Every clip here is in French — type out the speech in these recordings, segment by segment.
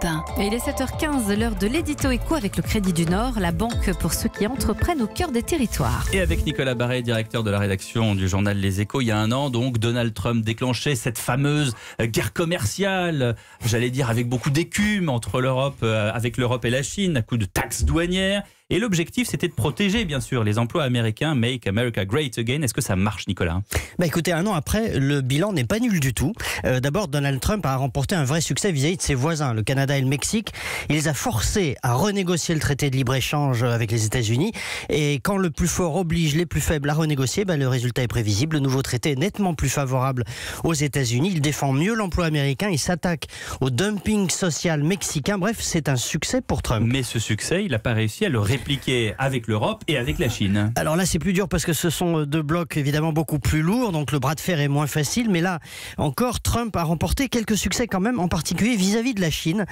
Europe 1. Et il est 7h15, l'heure de l'édito éco avec le Crédit du Nord, la banque pour ceux qui entreprennent au cœur des territoires. Et avec Nicolas Barret, directeur de la rédaction du journal Les Échos, il y a un an, donc, Donald Trump déclenchait cette fameuse guerre commerciale, j'allais dire avec beaucoup d'écume entre l'Europe, avec l'Europe et la Chine, à coup de taxes douanières. Et l'objectif, c'était de protéger, bien sûr, les emplois américains. Make America Great Again. Est-ce que ça marche, Nicolas ? Écoutez, un an après, le bilan n'est pas nul du tout. D'abord, Donald Trump a remporté un vrai succès vis-à-vis de ses voisins, le Canada et le Mexique. Il les a forcés à renégocier le traité de libre-échange avec les États-Unis. Et quand le plus fort oblige les plus faibles à renégocier, le résultat est prévisible. Le nouveau traité est nettement plus favorable aux États-Unis. Il défend mieux l'emploi américain. Il s'attaque au dumping social mexicain. Bref, c'est un succès pour Trump. Mais ce succès, il n'a pas réussi à le répliquer avec l'Europe et avec la Chine. Alors là, c'est plus dur parce que ce sont deux blocs évidemment beaucoup plus lourds, donc le bras de fer est moins facile. Mais là, encore, Trump a remporté quelques succès quand même, en particulier vis-à-vis de la Chine.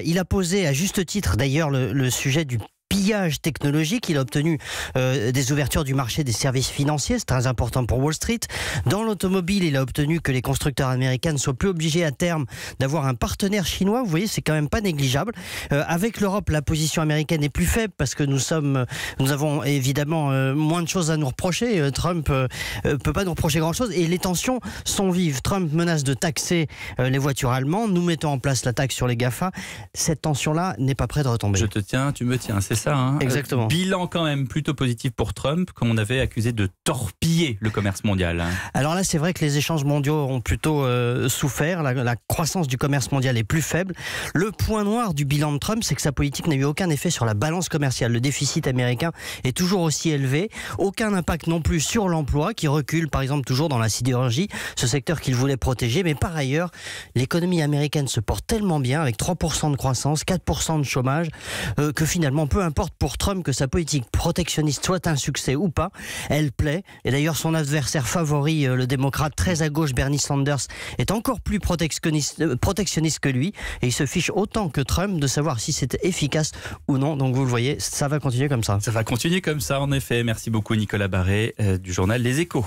Il a posé à juste titre d'ailleurs le sujet du pillage technologique. Il a obtenu des ouvertures du marché des services financiers, c'est très important pour Wall Street. Dans l'automobile, il a obtenu que les constructeurs américains ne soient plus obligés à terme d'avoir un partenaire chinois. Vous voyez, c'est quand même pas négligeable. Avec l'Europe, la position américaine est plus faible parce que nous avons évidemment moins de choses à nous reprocher. Trump peut pas nous reprocher grand-chose et les tensions sont vives. Trump menace de taxer les voitures allemandes. Nous mettons en place la taxe sur les GAFA. Cette tension-là n'est pas prête de retomber. Je te tiens, tu me tiens, c'est ça, hein. Exactement. Bilan quand même plutôt positif pour Trump, quand on avait accusé de torpiller le commerce mondial. Alors là, c'est vrai que les échanges mondiaux ont plutôt souffert. La croissance du commerce mondial est plus faible. Le point noir du bilan de Trump, c'est que sa politique n'a eu aucun effet sur la balance commerciale. Le déficit américain est toujours aussi élevé. Aucun impact non plus sur l'emploi, qui recule par exemple toujours dans la sidérurgie, ce secteur qu'il voulait protéger. Mais par ailleurs, l'économie américaine se porte tellement bien, avec 3% de croissance, 4% de chômage, que finalement, peu importe pour Trump que sa politique protectionniste soit un succès ou pas, elle plaît. Et d'ailleurs, son adversaire favori, le démocrate très à gauche, Bernie Sanders, est encore plus protectionniste que lui. Et il se fiche autant que Trump de savoir si c'est efficace ou non. Donc vous le voyez, ça va continuer comme ça. Ça va continuer comme ça, en effet. Merci beaucoup, Nicolas Barret, du journal Les Échos.